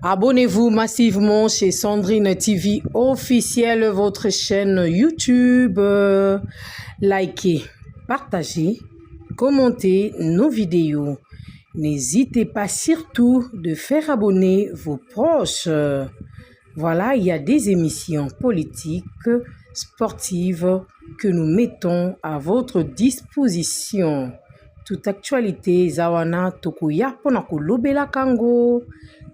Abonnez-vous massivement chez Sandrine TV officielle, votre chaîne YouTube. Likez, partagez, commentez nos vidéos. N'hésitez pas surtout de faire abonner vos proches. Voilà, il y a des émissions politiques, sportives que nous mettons à votre disposition. Toute actualité, Zawana Tokuya Ponakolobela Kango.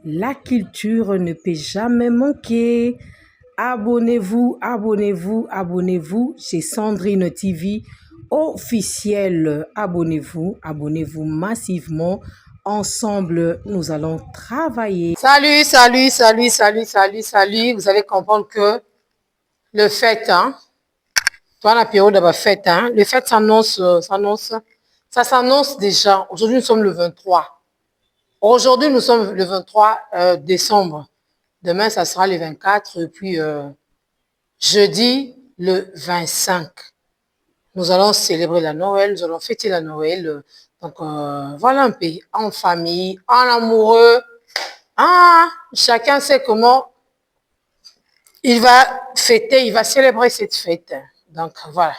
La culture ne peut jamais manquer. Abonnez-vous, abonnez-vous, abonnez-vous chez Sandrine TV officielle. Abonnez-vous, abonnez-vous massivement. Ensemble, nous allons travailler. Salut, salut, salut, salut, salut, salut. Vous allez comprendre que le fait, toi, la période de la fête, le fait s'annonce, ça s'annonce déjà. Aujourd'hui, nous sommes le 23. Aujourd'hui, nous sommes le 23 décembre. Demain, ça sera le 24. Et puis, jeudi, le 25. Nous allons célébrer la Noël. Nous allons fêter la Noël. Donc, voilà un peu. En famille, en amoureux. Chacun sait comment il va fêter, il va célébrer cette fête. Donc, voilà.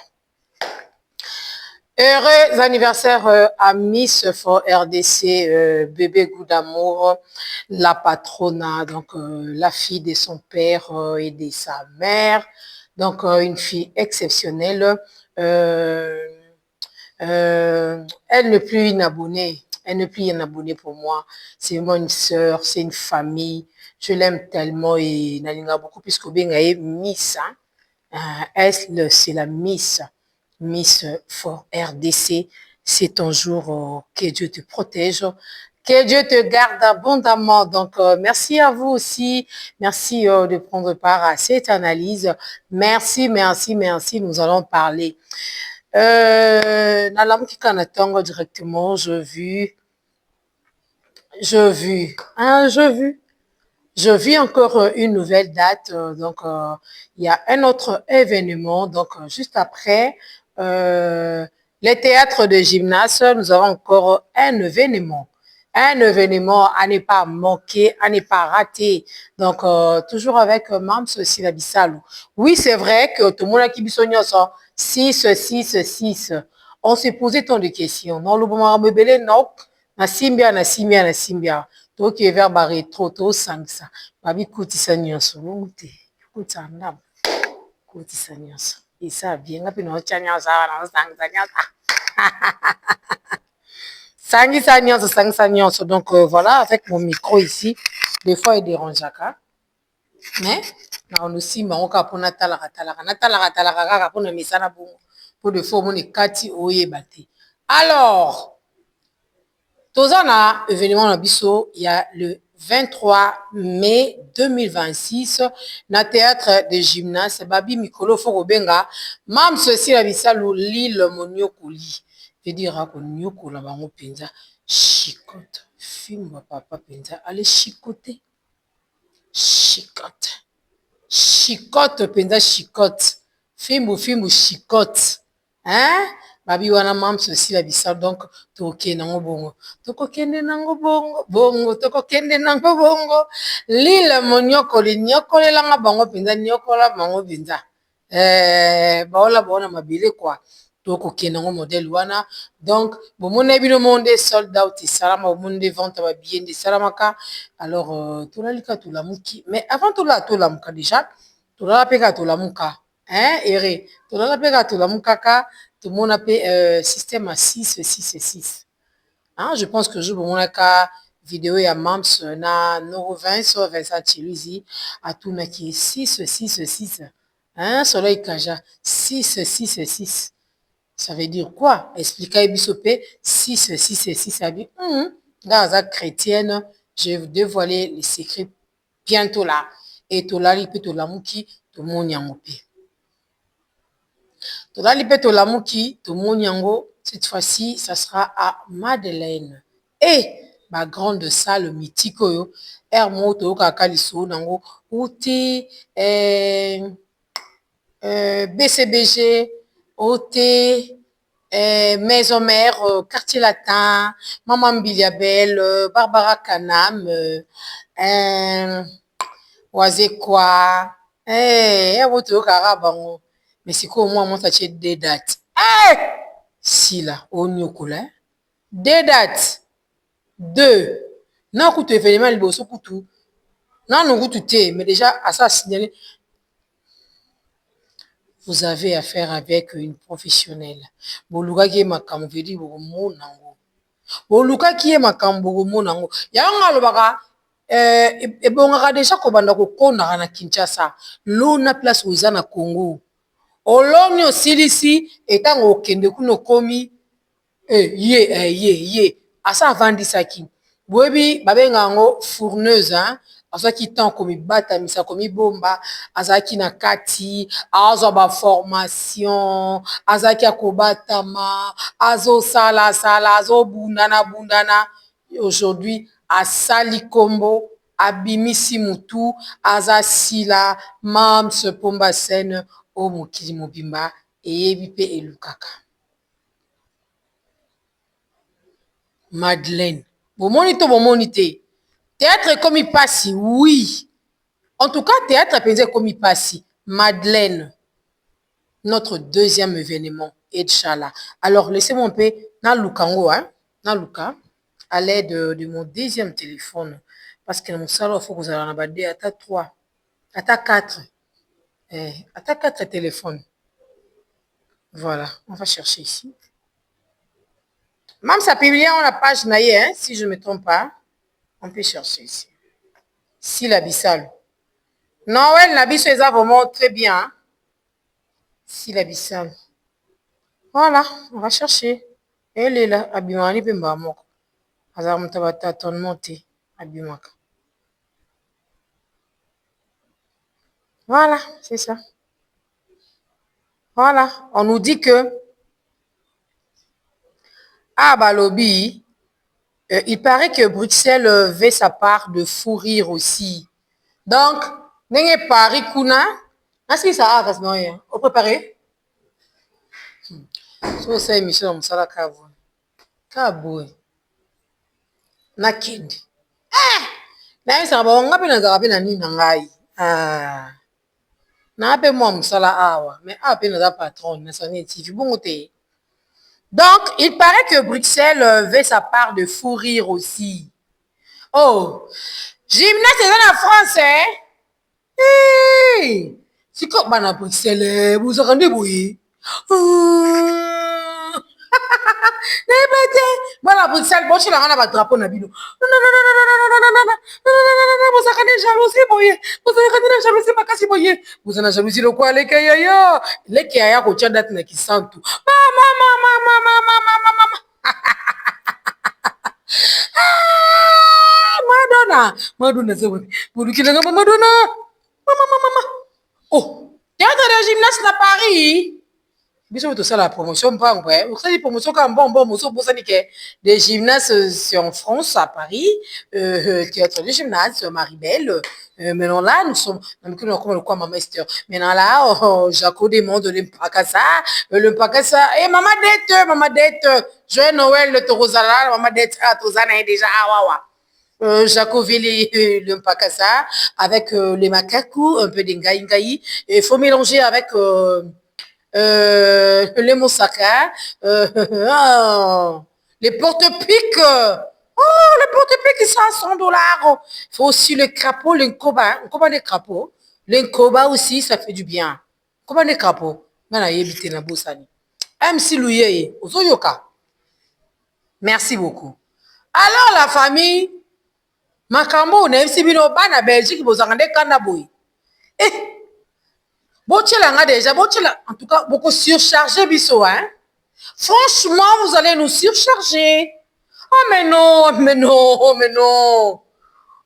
Heureux anniversaire à Miss for RDC, bébé goût d'amour, la patrona, donc la fille de son père et de sa mère, donc une fille exceptionnelle. Elle n'est plus une abonnée, elle n'est plus une abonnée pour moi. C'est vraiment une sœur, c'est une famille. Je l'aime tellement et Nalinga beaucoup puisque bien Miss, c'est la Miss for RDC, c'est ton jour, que Dieu te protège, que Dieu te garde abondamment. Donc, merci à vous aussi. Merci de prendre part à cette analyse. Merci, merci, merci. Nous allons parler. Nalam Kikanatongo directement, je vis encore une nouvelle date. Donc, il y a un autre événement. Donc, juste après, les théâtres de gymnase, nous avons encore un événement. Un événement à ne pas manquer, à ne pas rater. Donc, toujours avec Mams Silabissalo. Oui, c'est vrai que tout le monde a qui bisogno 6. On s'est posé tant de questions. Non, le moment rebelle, non. Na simbia. Donc, il va barrer trop sangsa. Babi kutisa nyonso. Ngute. Kuta ndam. Kutisa nyonso. Et ça, bien, ngapi no chanyaso, sangsa nyonso. Sangsa nyonso. Donc, voilà, avec mon micro ici, des fois, il dérange à. Mais, on aussi, on a pour natalaka, pour na misana bongo. Pour de fois, on est kati oye bate. Alors, Tozana, événement na biso, il y a le 23 mai 2026, na théâtre de gymnase, Babi Mikolo Forobenga, mam ceci la bisalu l'île Moniokoli. Je dire que Nyoko la bango penza, chicote, film papa penza, allez chicoter, chicote penza chicote, film chicote, hein? Babi wana mam ceci la bisa donc tokende nango bongo tokokende nango bongo lila monyokoli nyokolelanga bango penza nyokola bango penza baona mabele quoi tokokende nango modèle wana donc bomona bino monde sold out salama monde vente ba billet de salamaka alors tolalika tolamuki mais avant tolamuka déjà tolala peka tolamuka ere tolala peka tolamuka ka tout le monde a système à 6. Je pense que je vous montre vidéo et à Mams na no 20 sur 20 chiluzi à tout na qui est 6. Soleil kaja 6. Ça veut dire quoi? Expliquez bisopé 6. Ça dit dans la chrétienne, je vais vous dévoiler les secrets bientôt là. Et tout là, il peut tout l'amuki, tout le monde y a Tolali pe tolamuki, Tomonyango, cette fois-ci, ça sera à Madeleine. Et ma grande salle mythique, Hermo Toka Kaliso, Nango, Outi, BCBG, OT, Maison Mère, Quartier Latin, Maman Biliabel, Barbara Canam, Oise quoi, votre carabango. Mais c'est quoi au moins, moi, ça tient des dates. Eh! Si là, au Nyokola, des dates. Deux. Non, écoute, événement, il bosse tout. Non, nous, tout est, mais déjà, à ça, signaler, vous avez affaire avec une professionnelle. Boluga qui est ma camvedi, boluka qui est ma cambogo nango. Yanga lobaka, ebongaka déjà kobanda kokondaka na Kinshasa. Lona place oza na Congo. Oloni osilisi etango okende kuno komi ye asa avandisaki boyebi babenga yango fourneuse azalaki temps komibatamisa komibomba azalaki na kati azwa baformation azalaki akobatama azosalasala azobundana aujourd'hui asali kombo abimisi mutu aza sila mams pomba sene o mokili mobimba eyebi mpe elukaka. Madeleine. Bomoni te. Théâtre comme il passe, oui. En tout cas, théâtre pensé comme il passe. Madeleine. Notre deuxième événement. Inch'Allah. Alors, laissez-moi un peu. Nalukango, hein. Naluka. À l'aide de mon deuxième téléphone. Parce que mon salon, il faut que vous en abadez à 3. À 4. À 4 téléphones. Voilà. On va chercher ici. Même ça publie dans la page naïe, hein, si je ne me trompe pas. On peut chercher ici. Si la Bissal. Non, ouais, la Bissal est vraiment très bien. Hein? Si la Bissal. Voilà, on va chercher. Elle est là. Abimani Pembamok. Azamtabata ton monté. Abimaka. Voilà, c'est ça. Voilà, on nous dit que à Balobi, il paraît que Bruxelles veut sa part de fou rire aussi. Donc, n'est Paris Kuna. Est-ce que ça a raison? Au préparé? So ça émission comme ça la cavo. Cabo. Nakindi. Na ça ba ngapi na zaka pe na nini na ngai. Ah. Na pe moi musala awa, mais a pe na patron na sa TV bongo te. Donc, il paraît que Bruxelles veut sa part de fou rire aussi. Oh, gymnase c'est en France, hein? Hey! C'est comme à Bruxelles, vous vous rendez boui. Voilà, Bruxelles, bon, je suis là, on a un drapeau, na bino. Non, vous avez jalousie, boye. Vous avez jalousie, ma casse, boye. Vous avez jalousie, le quoi, les kaya. Les kaya, ko tia date na ki santu. Madonna, c'est bon. Pour qui le Madonna. Oh, théâtre de gymnase à Paris. Biso to ça la promotion pas ouais. Vous savez promotion comme bon moso pour ça des gymnases en France à Paris, théâtre de gymnase Maribel. Maintenant là nous sommes comme le quoi ma master. Maintenant là Jaco demande le Mpakasa et maman dette Joyeux Noël le Torozala maman dette à Tozana déjà Jacoville le Mpakasa avec les macaques un peu d'engaï et il faut mélanger avec les moussaka, les porte-piques. Oh, les porte-piques, sont à 100 dollars. Il faut aussi le crapaud, l'incoba. Comment des crapauds? L'incoba aussi, ça fait du bien. Comment des crapauds? MC Louye, Ozoyoka. Merci beaucoup. Alors, la famille, Makambo, on a MC Bino, Bana Belgique, vous en rendez Kanaboui. Eh, déjà, en tout cas, beaucoup surchargé, biso, hein. Franchement, vous allez nous surcharger. Oh, mais non.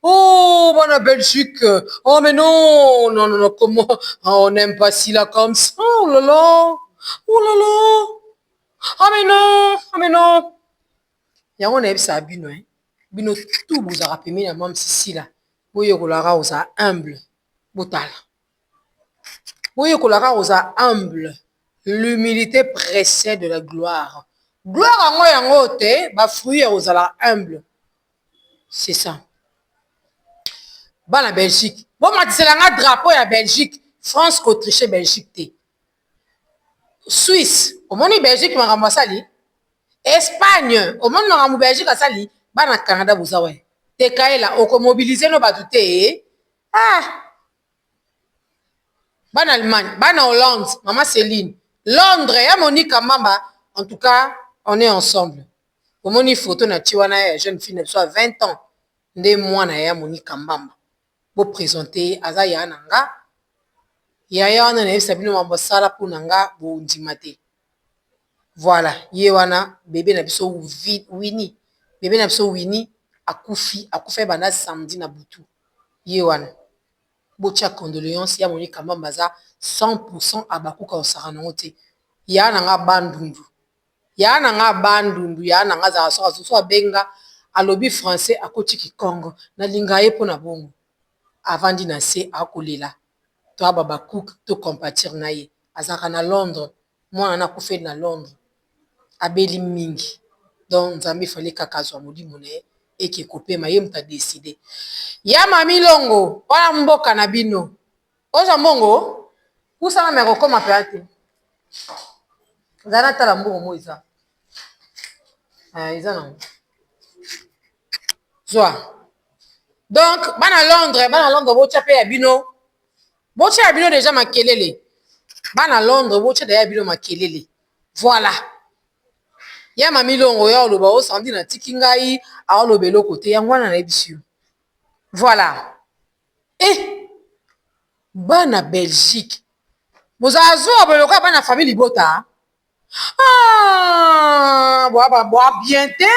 Oh, bon, la Belgique. Oh, mais non, comment on n'aime pas si là comme ça. Oh là là. Oh, mais non. Il y a un ça bino, hein. Bino, tout vous a rappelé, mais même si là. Vous y humble. Botal. Oui, Kolara osa humble. L'humilité précède la gloire. Gloire en moi yango te, ba fruit aux ala humble. C'est ça. Bana Belgique. Bon matisela nga drapeau ya Belgique, France, Autriche, Belgique te. Suisse, omoni Belgique makambo asali. Espagne, omoni makambo Belgique asali. Bana Canada buza we. Te kaela oko mobiliser no batu te. Ah. Bana Allemagne, bana Hollande, maman Céline. Londres, ya Monique Mamba. En tout cas, on est ensemble. Omoni photo na tiwana jeune fille soit 20 ans. Nde mwana ya Monique Mamba. Bo présenter aza ya nanga. Yaya wana na yebisa bino mambo sala po nanga bo ndima te. Voilà, ye wana bébé na biso Winnie. Bébé na biso Winnie akufi bana samedi na butu. Ye wana. Botia condoléances ya Monique Mamba za 100% abakuka osaka nango te. Ya nanga bandundu. Ya nanga za so benga alobi français akoti Kikongo na linga ye pona bongo. Avandi na se akolela. To baba cook to compatir na ye. Azaka na Londres. Mwana na kufe na Londres. Abeli mingi. Donc Nzambe fallait kakazwa molimo na ye eke kopema ye muta décider. Ya mami longo wana mboka na bino. Oza mbongo kusana meko koma peate. Zana tala mbongo mo eza. Eza na. Zwa. Donc bana Londres bocha pe ya bino. Bocha ya bino déjà makelele. Bana Londres bocha ya bino makelele. Voilà. Ya mami longo ya oloba o sandi na tiki ngai a olobelo kote ya ngwana na ebisio. Voilà. Bana Belgique. Bozazo aboloka bana famille bota. Ah, boa bien te.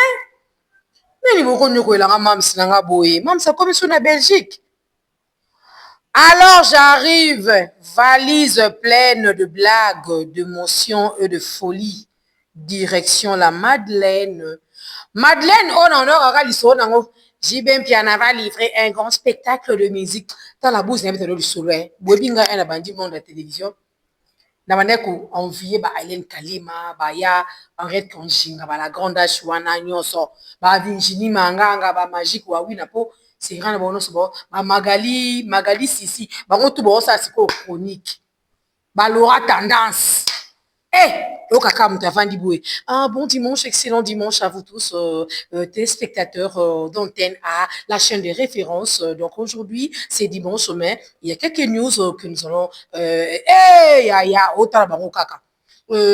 Nani boko nyoko elanga mamsi nanga boye. Mamsa comme sur na Belgique. Alors j'arrive, valise pleine de blagues, d'émotions et de folie. Direction la Madeleine. Madeleine, on en aura l'histoire. JB Piana va livrer un grand spectacle de musique. Dans la bouche, il y a le soleil. Bobinga, elle a bandit monde de la télévision. Na bandeko envié ba Hélène Kalima, ba ya Henriette Kanchinga, ba la grande Chouana Nyonso, ba Virginie Manganga, ba Magique Wawina po. C'est grand bon so ba Magali Sisi, ba ngotu bo sa siko chronique. Ba Laura Tendance. Au kaka mutavandi boué. Un bon dimanche, excellent dimanche à vous tous, téléspectateurs d'antenne à la chaîne de référence. Donc aujourd'hui, c'est dimanche, mais il y a quelques news que nous allons.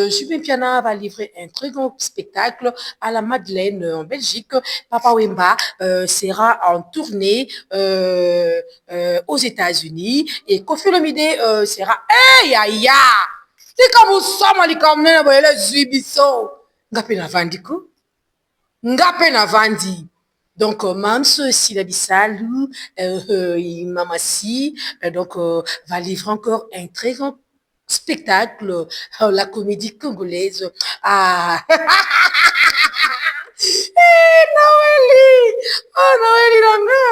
Jubin Piana va livrer un très grand spectacle à la Madeleine en Belgique. Papa Wemba sera en tournée aux États-Unis et Kofi Olomide sera. Tika musoma likamnena boyele zuibiso. Ngape na vandi ko? Ngape na vandi. Donc, Mams, Sila Bissalou, Mamassi, donc, va livrer encore un très grand spectacle, la comédie congolaise. Ah, Noeli! Oh, Noeli nanga!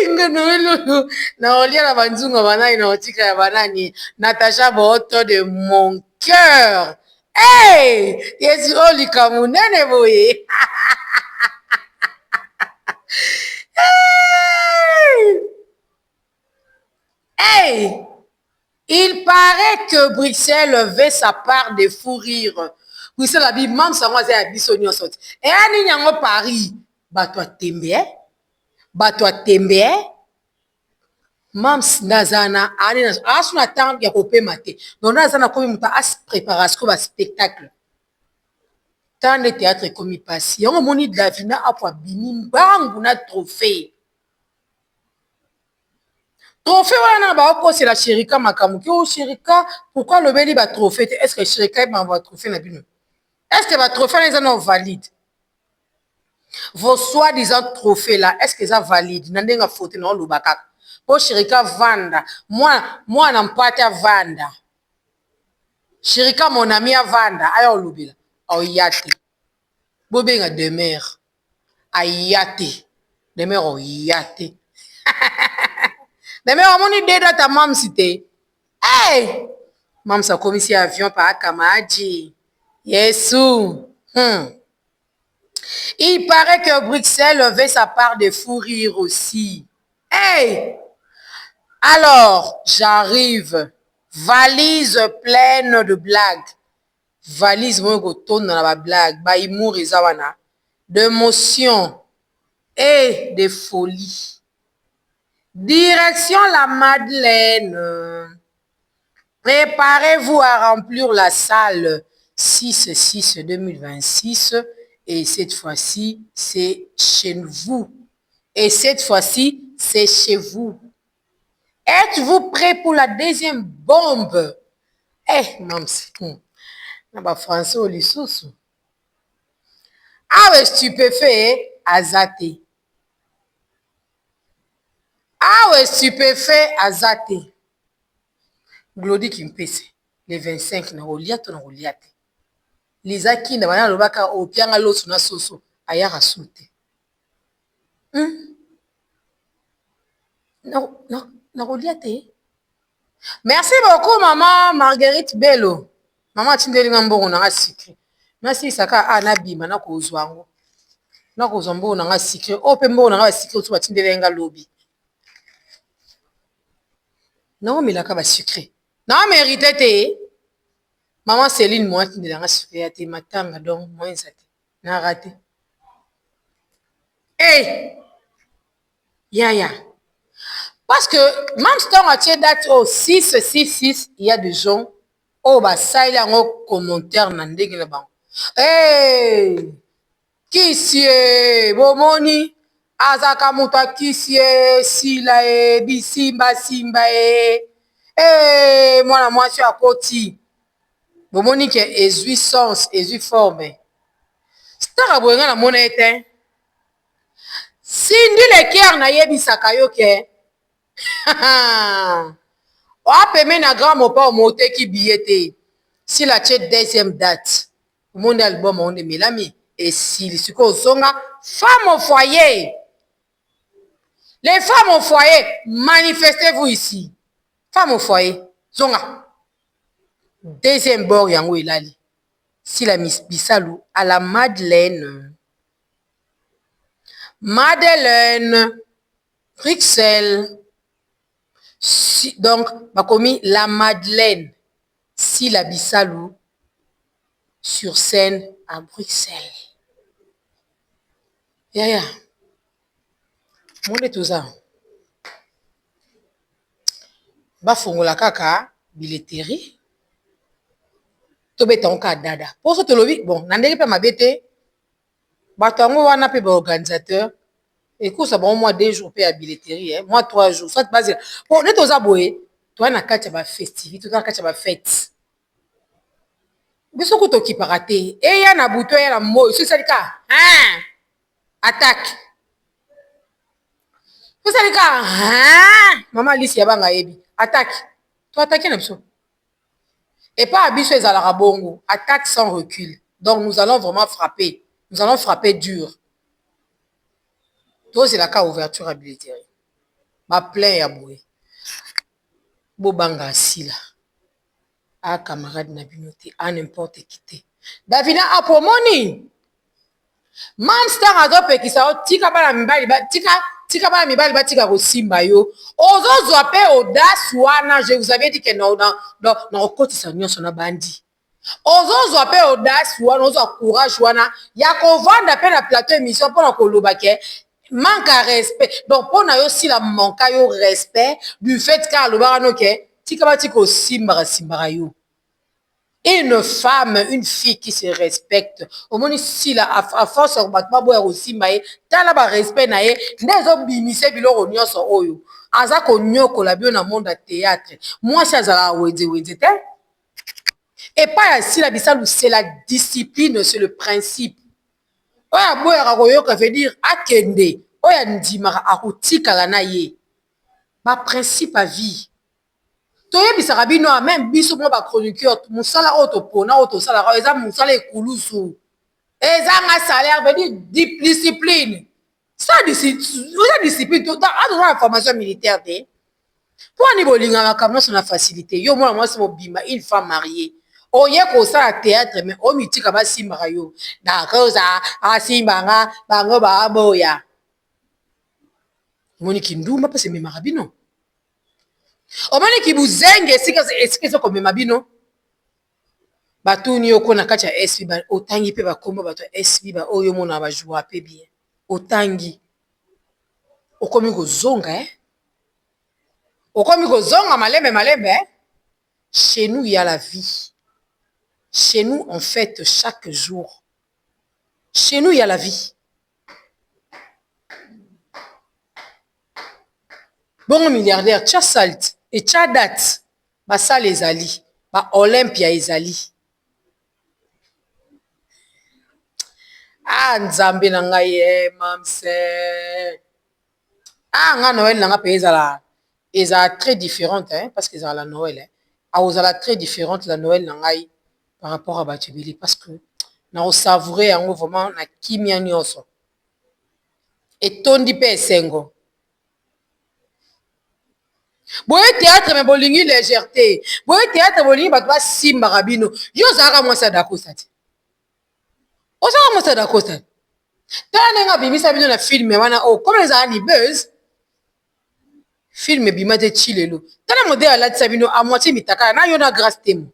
Inga Noeli! Naolia na banzunga banani na otika ya banani. Natacha Boto de mon cœur. Hey! Yesu olika munene boye. Hey! Il paraît que Bruxelles veut sa part de fou rire. Bruxelles a dit, même ça, moi, c'est à Bissonio sorti. Et à Nyango Paris, Batwa Tembe, Mams Nazana, Asuna Tang, Yakopé Mate. Donc, Nazana, comme il as préparation à spectacle. Tant de théâtre comme il passe. Yango Moni Davina a pour Bini, bang, on a trophée. Trophée wana ba c'est la Chérika Makamuki ou Chérika pourquoi le beli ba trophée est-ce que Chérika va trophée na bino est-ce que va trophée les non valide vos soi-disant trophées là est-ce que ça valide na ndenga faute na lobaka po Chérika vanda moi na mpata vanda Chérika mon ami a vanda ayo lobila o yate bobenga demeure ayate demeure o yate mais on dit déjà ta maman cité. Hey! Mam sa commissaire avion par Kamaji. Yesu. Il paraît que Bruxelles avait sa part de fou rire aussi. Hey! Alors, j'arrive. Valise pleine de blagues. Valise, moi, je tourne dans la blague. Baïmour et Zawana. D'émotion et de folie. Direction la Madeleine. Préparez-vous à remplir la salle 6-6-2026 et cette fois-ci, c'est chez vous. Et cette fois-ci, c'est chez vous. Êtes-vous prêt pour la deuxième bombe? Eh, maman, on va français au lissous. Ah ouais, stupéfait, azaté. Ah ouais, stupéfait, azaté. Glody Kimpese, les 25 na Oliato na Oliate. Les aki na bana lobaka o pianga loso na soso ayaka soute. Na Oliate. Merci beaucoup maman Marguerite Bello. Maman tindeli ngambongo na sikre. Merci saka anabima na kozwango. Na kozombo na sikre. O pembo na sikre to batindeli nga lobi. Non mais la ka ba sucré. Non mérité te. Maman Céline moi tindeli nga sucré te matanga donc moi nzate. Na raté. Hey! Ya. Parce que même si on a tiré date au 6-6-6, il y a des gens oh bah ça il y a un commentaire nan ndenge na bango. Hey! Kisie bomoni azaka mutu kisie sila bisimba simba mwana mwasi akoti bomoni ke ezui sens ezui forme stara boyenga na mona ete sindi le cœur na yebisaka yo ke oapeme na grand mopa omoteki billet si la tie deuxième date omonde album onde melami esili sikoyo ozonga femme au foyer. Les femmes au foyer, manifestez-vous ici. Femme au foyer, zonga. Deuxième bord yango elali. Si la Miss Bissalou à la Madeleine. Madeleine, Bruxelles. Si, donc, ma commis la Madeleine. Si la Bissalou sur scène à Bruxelles. Ya. Monde toza. Bafongola kaka billetterie. Tobeta onka dada. Pour ce tolobi, bon, nandeki pe mabete. Batango wana pe ba organisateur. Écoute, ça bon moi 2 jours pe à billetterie, moi 3 jours. Soit base. Bon, ne toza boye. Toi na kati ba festivité, toi na kati ba fête. Biso ko to ki parate. E ya na buto ya na moyo, c'est ça le cas. Hein? Attaque. Vous savez quand maman Alice yabanga yebi attaque toi attaquer na biso et pas abiso ezalaka bongo attaque sans recul donc nous allons vraiment frapper dur toi c'est la cas ouverture à billetterie ba plein ya boye bo banga asila a camarade na binote à n'importe qui te Davina apomoni man star azopekisa o tika bana mibali ba tika bana mibali batika kosimba yo ozozwa pe audace wana je vous avais dit que na okotisa nyonso na bandi ozozwa pe audace wana ozwa courage wana ya kovanda pe na plateau émission mpona koloba ke manque à respect donc mpona yo sila manka yo respect du fait ka alobaka no ke tika batika osimbaka yo. Une femme, une fille qui se respecte. Au moins, si la à force de battre boire aussi, mais t'as là respect nae. N'ezo bimise bilo onyo so oyo. Aza konyo kolabio na monde à théâtre. Moi, ça zala wede te. Et pas si la bisalou, c'est la discipline, c'est le principe. Oya boya koyo ka veut dire akende. Oya ndimara akutika la na ye. Ba principe à vie. Toyebisaka bino même biso mo ba chroniqueur musala otopona otosala eza musala ekulusu eza nga salaire veut dire discipline ça discipline dans la formation militaire te Pour ni bolinga comme ça, on a facilité. Yo, moi, c'est mon bima, une femme mariée. Oh, y'a qu'on ça à théâtre, mais oh, mi tika ba simba yo. D'accord, ça, ah, simba nga, bango ba boya. Moni kinduma, parce que mes marabino. Oh, moni ki buzenge, est-ce que c'est comme mes mabino? Batuni yo kona kati ya SB ba otangi pe bakomba bato SB ba oyo mona ba joua pe bien. Otangi. Okomi kozonga Okomi kozonga malembe Chez nous il y a la vie. Chez nous on fête chaque jour. Chez nous il y a la vie. Bon milliardaire tcha salt et tcha date. Ba ça les ali. Ba Olympia ezali. Ah nzambe na ngai mamse. Ah nga Noël na nga pe ezala très différente parce que la Noël la très différente la Noël na ngai par rapport à Batubili parce que na savourer yango vraiment na kimia nyonso. Et tondi pe esengo. Boye théâtre me bolingi légèreté. Boye théâtre bolingi bato ba simba rabino. Yo zaka moi ça d'accord ça. Ozaka moi ça d'accord ça. Tala nga bimisa bino na film wana oh comme les ani buzz. Film bima te chilelo. Tala modèle alatisa bino à moitié mitaka na yo na grâce temo.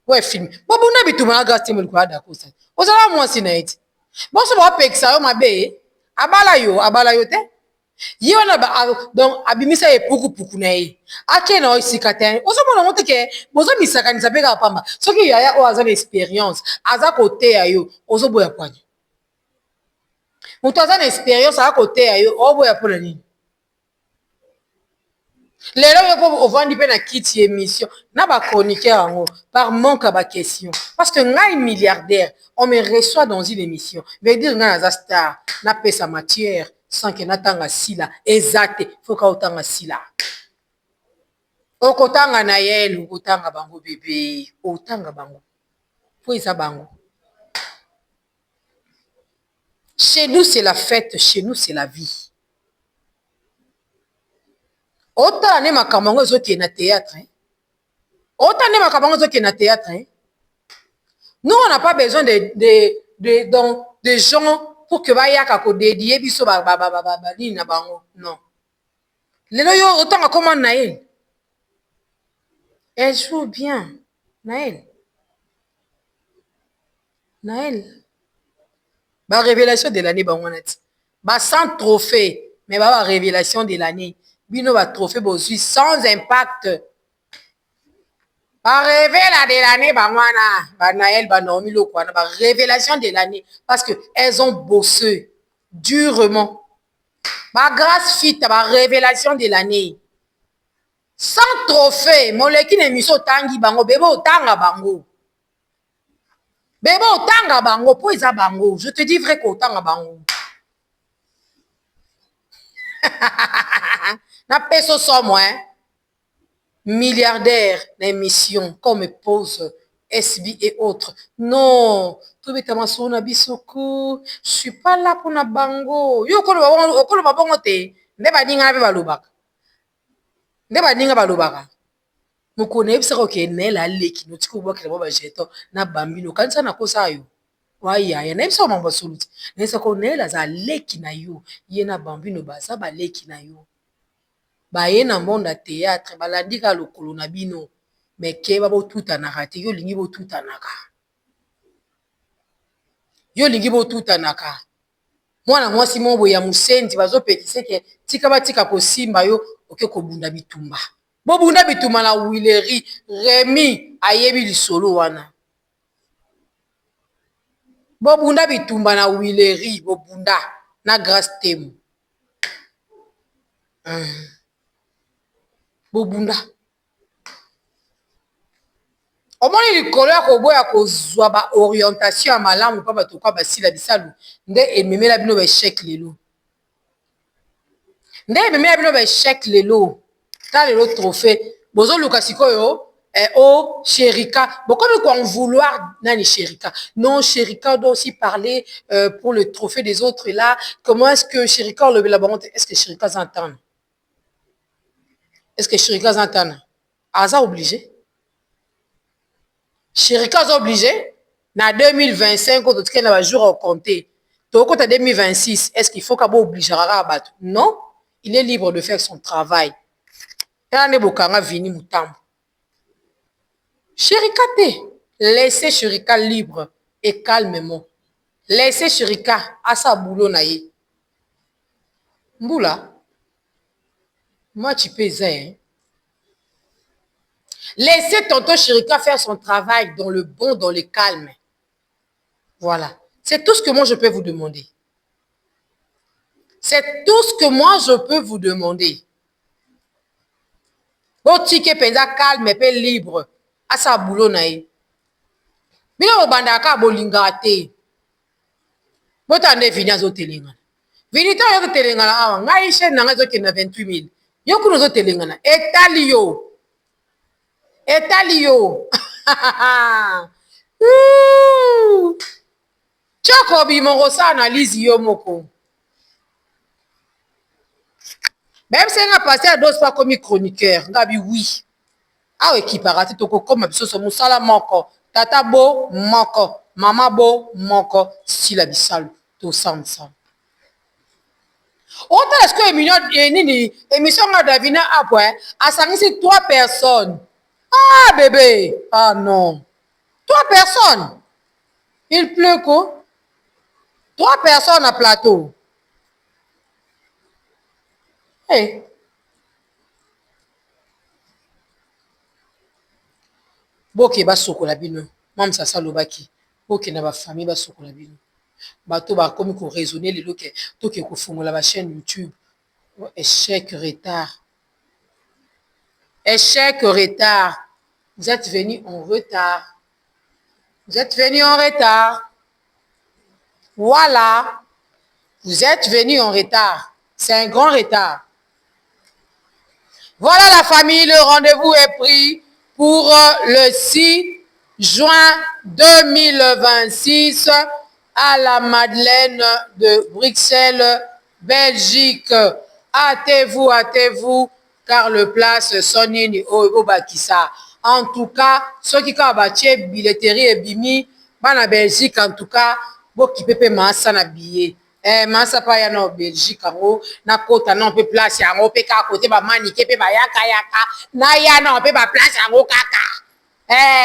Ouais film. Bobo na bituma na grâce temo kwa d'accord ça. Ozaka moi sinaiti. Bon so ba peksa yo mabe. Abala yo te. Yi wana ba donc abimisa e puku na ye. Ake na osikata. Ozo mona monte ke bozo misaka ni sapeka pamba. Soki yaya o aza expérience, aza côté ya yo, ozo boya kwani. Muto aza na expérience aza côté ya yo, o boya pona nini? Lelo yo po ovandi pe na kiti émission na ba chroniqueur yango par manque à ba question parce que ngai milliardaire on me reçoit dans une émission veut dire ngai na star na pesa matière sans que natanga sila exact faut ka otanga sila okotanga na yel okotanga bango bébé otanga bango pour isa bango. Chez nous c'est la fête, chez nous c'est la vie. Autant ne makambo ezoki na théâtre autant ne makambo ezoki na théâtre nous on n'a pas besoin de gens pour que bayaka ko dédier biso ba ni na bango non lelo yo autant comment Naël elle joue bien Naël ba révélation de l'année bango nati ba sans trophée mais ba révélation de l'année bino ba trophée bozui sans impact. Ba révélation de l'année, ba Naël, ba Naomi Lokwana, ba révélation de l'année, parce que elles ont bossé durement. Ba grâce fit, ba révélation de l'année. Sans trophée, mon leki ne miso tangi bango, bebo tanga bango. Bebo tanga bango, po isa bango. Je te dis vrai ko tanga bango. Na peso somme, milliardaire d'émissions comme Pose, SB et autres. Non, tout est na bisoko. Je suis pas là pour na bango. Yo okolo babongo te. Ndeba ninga be balobaka. Ndeba ninga balobaka. Mukone ebisa ko ke nela leki no tiko bokela ba jeto na bambino kanisa na kosa yo. Waya ya na ebisa mambo soluti. Nesa ko nela za leki na yo. Ye na bambino baza ba leki na yo. Baye na monde ya théâtre balandika lokolo na bino mais ke ba botutanaka te yo lingi botutanaka mwana mwasi mobo ya musendi bazopekisa ke tika batika kosimba yo oke kobunda bitumba bobunda bitumba na Willery Remy ayebi lisolo wana bobunda bitumba na Willery bobunda na grâce temu bobunda omoni likolo ya koboya kozwa ba orientation ya malamu mpa bato kwa basila bisalu nde ememela bino ba échec lelo ta lelo trophée bozoluka sikoyo o Chérika bokomi ko en vouloir nani Chérika non Chérika doit aussi parler pour le trophée des autres là comment est-ce que Chérika le la est-ce que Chérika s'entend Est-ce que Chirika Zantana a obligé? Chirika a obligé? Na 2025, quand on a jour à compter. Quand on 2026, est-ce qu'il faut qu'il oblige à rabattre? Non, il est libre de faire son travail. Chirika te, laissez Chirika libre et calmement. Laissez Chirika à sa boulot naïe. Mboula, moi tu peux hein. Laissez tonton Chirika faire son travail dans le bon, dans le calme. Voilà. C'est tout ce que moi je peux vous demander. C'est tout ce que moi je peux vous demander. Botike penza calme et libre. À sa boulot naïe. Bino obandaka bolinga te. Botande vini azo telengana. Vini to yo telengana awa. Ngai chaîne nanga zo kena 28 000. Yo kuno zo telengana. Etali yo. Etali yo. Choko bimongo sa analyse yo moko. Même si on a passé à d'autres fois comme chroniqueur, on a dit oui. Ah, équiparati toko comme biso so musala moko. Tata bo moko, mama bo moko, sila bisalo to sansa. Autant est-ce que émission a Davina après a sangisi 3 personnes. Ah bébé, ah non. 3 personnes. Il pleut quoi? 3 personnes à plateau. Hey. Boke ba sokola bino. Mam sa salobaki. Boke na ba famille ba sokola bino. Bato ba komi ko raisonner les loke to ke ko fongola ba chaîne YouTube. Échec retard. Échec retard. Vous êtes venus en retard. Vous êtes venus en retard. Voilà. Vous êtes venus en retard. C'est un grand retard. Voilà la famille, le rendez-vous est pris pour le 6 juin 2026 à la Madeleine de Bruxelles, Belgique. Hâtez-vous, car le place Sonini Obakissa. En tout cas, ceux qui ont bâti billetterie et bimi, en Belgique, en tout cas, qui peuvent massa na billet. Massa pa ya na Belgique ango na kota na pe place yango pe ka côté ba manike pe ba yaka na ya na pe ba place yango kaka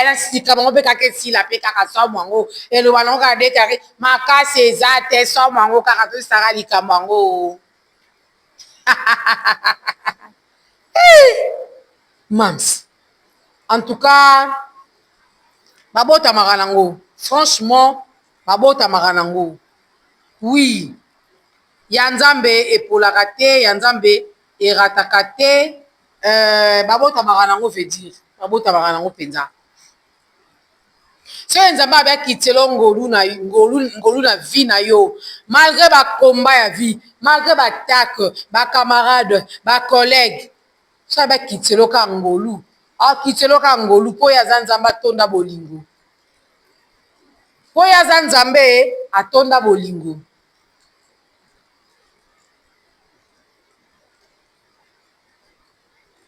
na sika bango pe ka ke sila pe kaka so mwango elo bana ka déclarer maka César te so mwango kaka to sara likambango mams en tout cas babota maranango franchement babota maranango. Oui, Yanzambe epolaka te, Yanzambe erataka te, babota maranango veut dire, babota maranango penza. So Nzambe abakitelo ngolu na vie na yo, malgré ba combat ya vie, malgré ba attaque, ba camarade, ba collègue, so abakitelo ka ngolu, akitelo ka ngolu po ya Nzambe atonda bolingo. Po ya Nzambe atonda bolingo.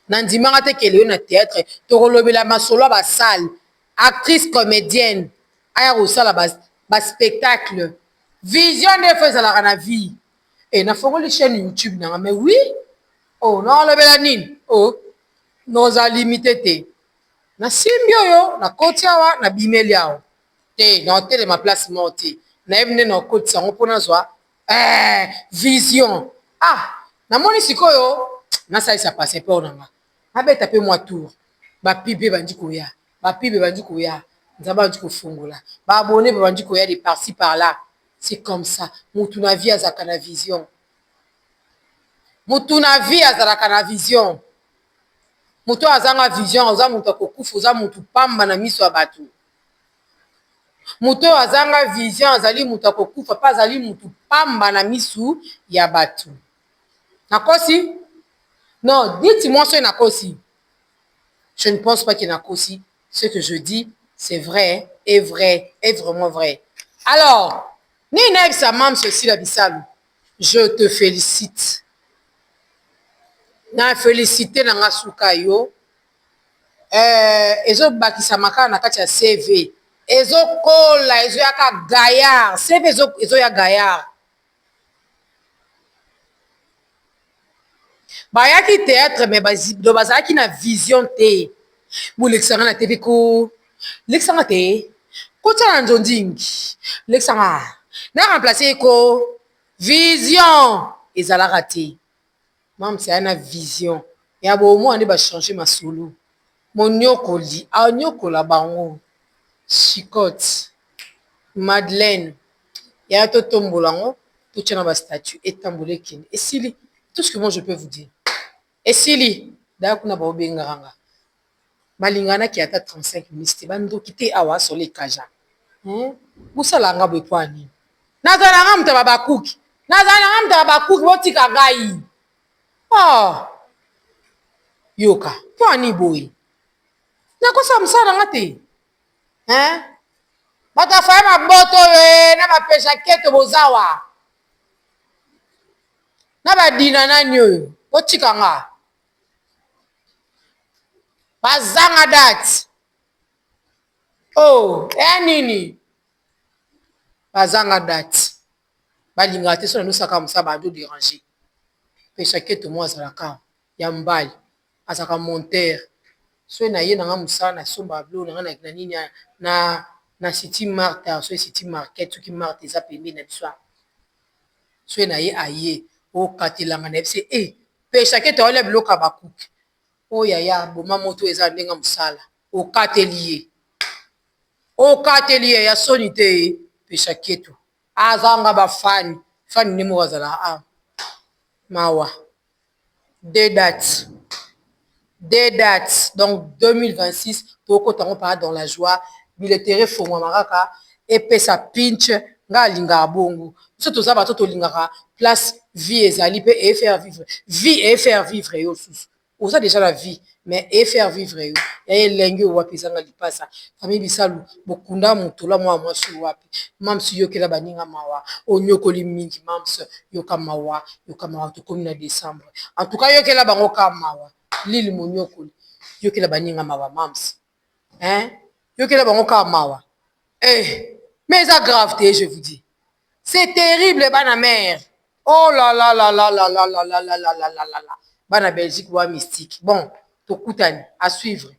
Nandimanga te kele na théâtre tokolobela masolo ba salle actrice comédienne aya kosala ba spectacle vision de fois ezalaka na vie et na fongoli chaîne YouTube nanga mais oui oh naolobela nini oh noza limité te na simbi oyo na koti awa na bimeli awa te na otelema place moko te nayebi nde na okotisa yango mpo nazwa vision namoni sikoyo nasalisa passeport nanga abeta pe mwa tour bapibe bandi koya bapibe bandi koya Nzambe bandi kofungola baabone bandi koya de par-ci par-là. C'est comme ça mutu na vie azalaka na vision, mutu na vie azalaka na vision. Mutu azanga vision oza mutu akokufa oza mutu pamba na miso ya bato. Mutu azanga vision azali mutu akokufa pa azali mutu pamba na miso ya bato. Nakosi? Non, dites-moi ce nakosi. Je ne pense pas qu'il nakosi. Ce que je dis, c'est vrai, est vrai, est vraiment vrai. Alors, Nina Samam Ceci la Bissalo, je te félicite. na félicité na nga suka yo ezobakisa makala na kati ya CV ezokola ezoyaka gaillard CV ezoya gaillard bayaki théâtre me bazalaki na vision te bolekisanga na tv ko lekisanga te kotia na nzondingi lekisanga na remplace ko vision ezalaka te mamsi aya na vision ya bomoi nde bachange masolo monyokoli anyokola bango chicote madeleine ya totombola yango totia na bastatut etambola ekende esili tout ce que moi je peux vous dire esili daya kuna baobengaka nga balinganaki ata 35 minutes te bandoki te awa asolo ekaja bosalanga boye po anini nazala nanga moto ya bakuki nazala nanga moto ya bakuki botika ngai yoka po ani boye nakosala mosala nanga te bato afaye maboto oyo na bapesha keto bozawa na badina nani oyo botika nga bazanga date eya nini bazanga date balingaka te so na nosaka mosala bando déranger pesha keto mo azalaka ya mbali azalaka montere so na ye nanga mosala na somba blo nanga na nini na city market so city market soki market eza pembeni na biso so na ye aye okatelanga na yebise pesha keto aolia biloko ya bakuki oyo yaya boma moto eza ndenge mosala okateli ye ya soni te pesha keto azanga bafani fani nde moko azala mawa deux dates donc 2026 tokota ngo mpaka dans la joie biletere fongwama kaka epesa pinch nga alingaka bongo biso toza bato tolingaka place vie ezali mpe efaire vivre yo susu oza déjà la vie mais efaire vivre yo yaye elengi owapi ezanga lipasa famille bisalu bokunda motola mwa mwasi owapi mamsi yokela baninga mawa onyokoli mingi mamsi yoka mawa tokomi na décembre en tout cas yokela bango ka mawa lili monyokoli yokela baninga mawa mamsi yokela bango ka mawa mais eza grave te je vous dis c'est terrible bana mère oh là là là là là là là là là là là là là bana Belgique wa mystique bon tokutani à suivre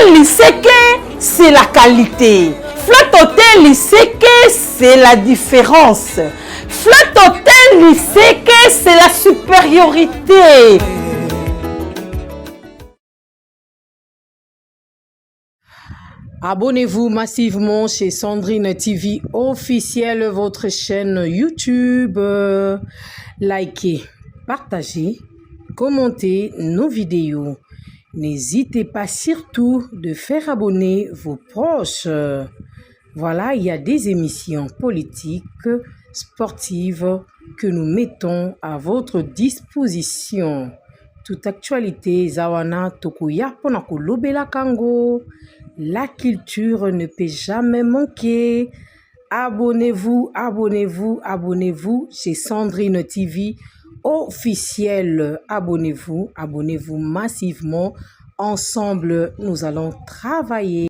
Lycée, c'est la qualité. Flat Hotel Lycée, c'est la différence. Flat Hotel Lycée, c'est la supériorité. Abonnez-vous massivement chez Sandrine TV officielle, votre chaîne YouTube. Likez, partagez, commentez nos vidéos. N'hésitez pas surtout de faire abonner vos proches. Voilà, il y a des émissions politiques, sportives que nous mettons à votre disposition. Toute actualité, Zawana Tokuya Ponakolobela Kango. La culture ne peut jamais manquer. Abonnez-vous, abonnez-vous, abonnez-vous chez Sandrine TV officiel. Abonnez-vous, abonnez-vous massivement. Ensemble, nous allons travailler.